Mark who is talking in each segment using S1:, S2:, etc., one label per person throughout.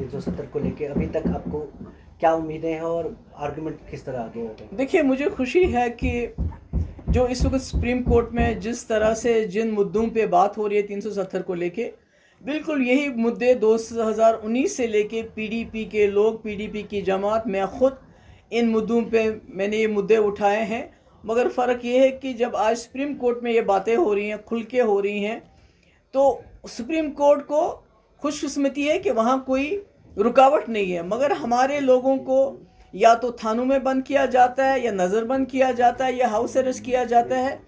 S1: 370 को लेके, अभी तक आपको क्या उम्मीदें हैं और आर्गुमेंट किस तरह आगे होते हैं?
S2: देखिए, मुझे खुशी है कि जो इस वक्त सुप्रीम कोर्ट में जिस तरह से जिन मुद्दों पे बात हो रही है 370 को लेके, बिल्कुल यही मुद्दे 2019 से लेके पीडीपी के लोग, पीडीपी की जमात, मैं ख़ुद इन मुद्दों पे मैंने ये मुद्दे उठाए हैं। मगर फ़र्क ये है कि जब आज सुप्रीम कोर्ट में ये बातें हो रही हैं, खुल के हो रही हैं, तो सुप्रीम कोर्ट को खुशकिस्मती है कि वहाँ कोई रुकावट नहीं है। मगर हमारे लोगों को या तो थानों में बंद किया जाता है, या नज़रबंद किया जाता है, या हाउस अरेस्ट किया जाता है।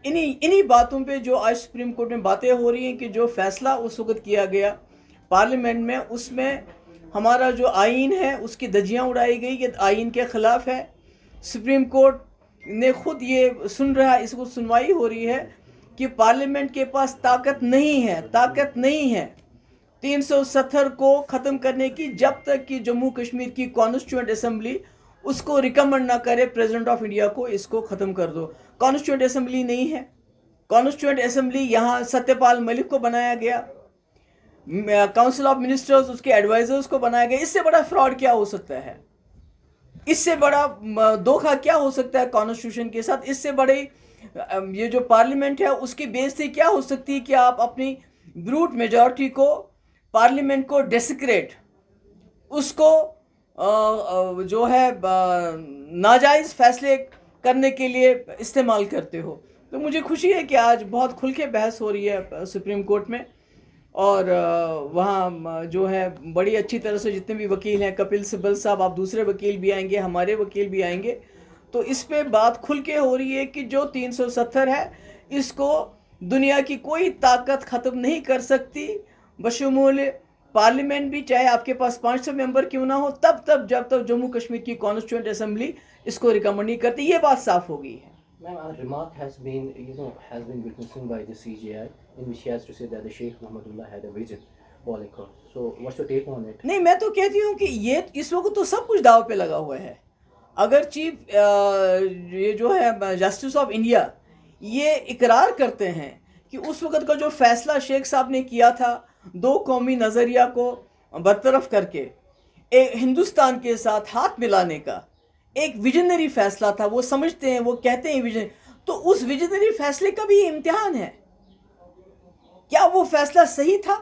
S2: इन्हीं बातों पे जो आज सुप्रीम कोर्ट में बातें हो रही हैं कि जो फ़ैसला उस वक्त किया गया पार्लियामेंट में, उसमें हमारा जो आइन है उसकी धज्जियाँ उड़ाई गई कि आइन के ख़िलाफ़ है। सुप्रीम कोर्ट ने खुद ये सुन रहा है, इसको सुनवाई हो रही है कि पार्लियामेंट के पास ताकत नहीं है 370 को ख़त्म करने की, जब तक कि जम्मू कश्मीर की कॉन्स्टिट्यूएंट असेंबली उसको रिकमेंड ना करे प्रेसिडेंट ऑफ इंडिया को, इसको ख़त्म कर दो। कॉन्स्टिट्यूएंट असेंबली नहीं है। कॉन्स्टिट्यूएंट असेंबली यहाँ सत्यपाल मलिक को बनाया गया, काउंसिल ऑफ मिनिस्टर्स उसके एडवाइजर्स को बनाया गया। इससे बड़ा फ्रॉड क्या हो सकता है? इससे बड़ा धोखा क्या हो सकता है कॉन्स्टिट्यूशन के साथ? इससे बड़े ये जो पार्लियामेंट है उसकी बेइज्जती क्या हो सकती है कि आप अपनी ब्रूट मेजॉरिटी को, पार्लियामेंट को डेसिक्रेट, उसको जो है नाजायज़ फैसले करने के लिए इस्तेमाल करते हो। तो मुझे खुशी है कि आज बहुत खुल के बहस हो रही है सुप्रीम कोर्ट में, और वहाँ जो है बड़ी अच्छी तरह से जितने भी वकील हैं, कपिल सिब्बल साहब, आप दूसरे वकील भी आएंगे, हमारे वकील भी आएंगे, तो इस पे बात खुल के हो रही है कि जो 370 है इसको दुनिया की कोई ताकत ख़त्म नहीं कर सकती, बशमूल पार्लियामेंट भी, चाहे आपके पास 500 मेंबर क्यों ना हो, तब जब तक जम्मू कश्मीर की कॉन्स्टिट्यूएंट असेंबली इसको रिकमेंड नहीं करती। ये बात साफ हो गई है।
S1: Ma'am, a remark has been witnessing by the CJI in which he has to say that the Sheikh Mohammedullah had a vision all across. So what's your take on it?
S2: नहीं, मैं तो कहती हूँ कि ये इस वक्त तो सब कुछ दाव पे लगा हुआ है। अगर चीफ ये जो है जस्टिस ऑफ इंडिया ये इकरार करते हैं कि उस वक्त का जो फैसला शेख साहब ने किया था, दो कौमी नज़रिया को बरतरफ करके हिंदुस्तान के साथ हाथ मिलाने का एक विजनरी फैसला था, वो समझते हैं, वो कहते हैं विजन, तो उस विजनरी फैसले का भी इम्तिहान है। क्या वो फैसला सही था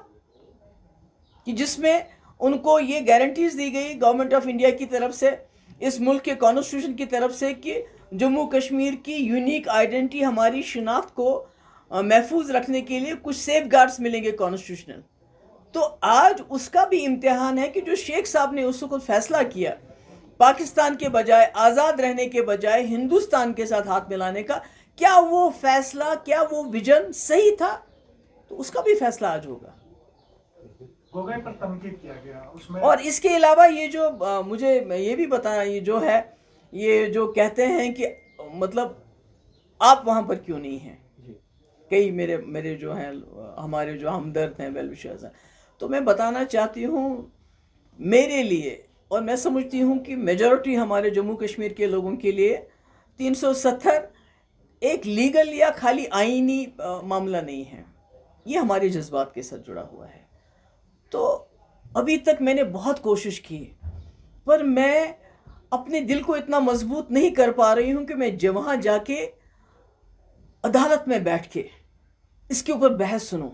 S2: कि जिसमें उनको ये गारंटीज दी गई गवर्नमेंट ऑफ इंडिया की तरफ से, इस मुल्क के कॉन्स्टिट्यूशन की तरफ से, कि जम्मू कश्मीर की यूनिक आइडेंटिटी, हमारी शिनाख्त को महफूज रखने के लिए कुछ सेफ गार्ड्स मिलेंगे कॉन्स्टिट्यूशनल। तो आज उसका भी इम्तिहान है कि जो शेख साहब ने उस वक्त फैसला किया पाकिस्तान के बजाय, आज़ाद रहने के बजाय हिंदुस्तान के साथ हाथ मिलाने का, क्या वो फैसला, क्या वो विजन सही था? तो उसका भी फैसला आज होगा।
S3: गोगोई पर तनकीद किया गया उसमें।
S2: और इसके अलावा ये जो मुझे ये भी बताना, ये जो है, ये जो कहते हैं कि मतलब आप वहाँ पर क्यों नहीं हैं, कई मेरे जो हैं, हमारे जो हमदर्द हैं, वेल विशर्स हैं, तो मैं बताना चाहती हूँ, मेरे लिए, और मैं समझती हूँ कि मेजॉरिटी हमारे जम्मू कश्मीर के लोगों के लिए 370 एक लीगल या खाली आईनी मामला नहीं है, ये हमारे जज्बात के साथ जुड़ा हुआ है। तो अभी तक मैंने बहुत कोशिश की, पर मैं अपने दिल को इतना मजबूत नहीं कर पा रही हूँ कि मैं वहाँ जाके अदालत में बैठ के इसके ऊपर बहस सुनूं।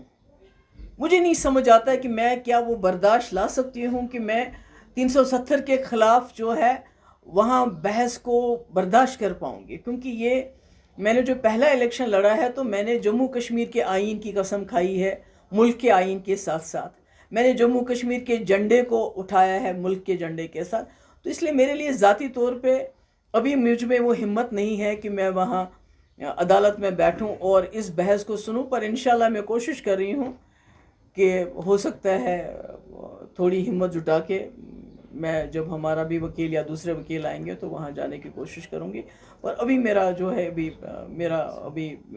S2: मुझे नहीं समझ आता कि मैं क्या वो बर्दाश्त ला सकती हूँ कि मैं 370 के ख़िलाफ़ जो है वहाँ बहस को बर्दाश्त कर पाऊँगी, क्योंकि ये मैंने जो पहला इलेक्शन लड़ा है तो मैंने जम्मू कश्मीर के आइन की कसम खाई है, मुल्क के आइन के साथ साथ मैंने जम्मू कश्मीर के झंडे को उठाया है मुल्क के झंडे के साथ। तो इसलिए मेरे लिए ज़ाती तौर पे अभी मुझ में वो हिम्मत नहीं है कि मैं वहाँ अदालत में बैठूं और इस बहस को सुनूं, पर इंशाल्लाह मैं कोशिश कर रही हूं कि हो सकता है थोड़ी हिम्मत जुटा के मैं, जब हमारा भी वकील या दूसरे वकील आएंगे तो वहाँ जाने की कोशिश करूँगी। और अभी मेरा जो है अभी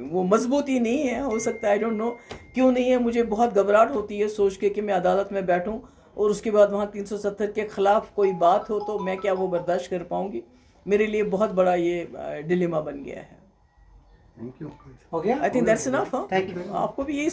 S2: वो मजबूती नहीं है, हो सकता है, आई डोंट नो क्यों नहीं है। मुझे बहुत घबराहट होती है सोच के कि मैं अदालत में बैठूं और उसके बाद वहाँ 370 के ख़िलाफ़ कोई बात हो तो मैं क्या वो बर्दाश्त कर पाऊँगी। मेरे लिए बहुत बड़ा ये डिलेमा बन गया है।
S1: Thank you. हो गया?
S2: I think that's enough.
S1: Thank you.
S2: आपको भी यही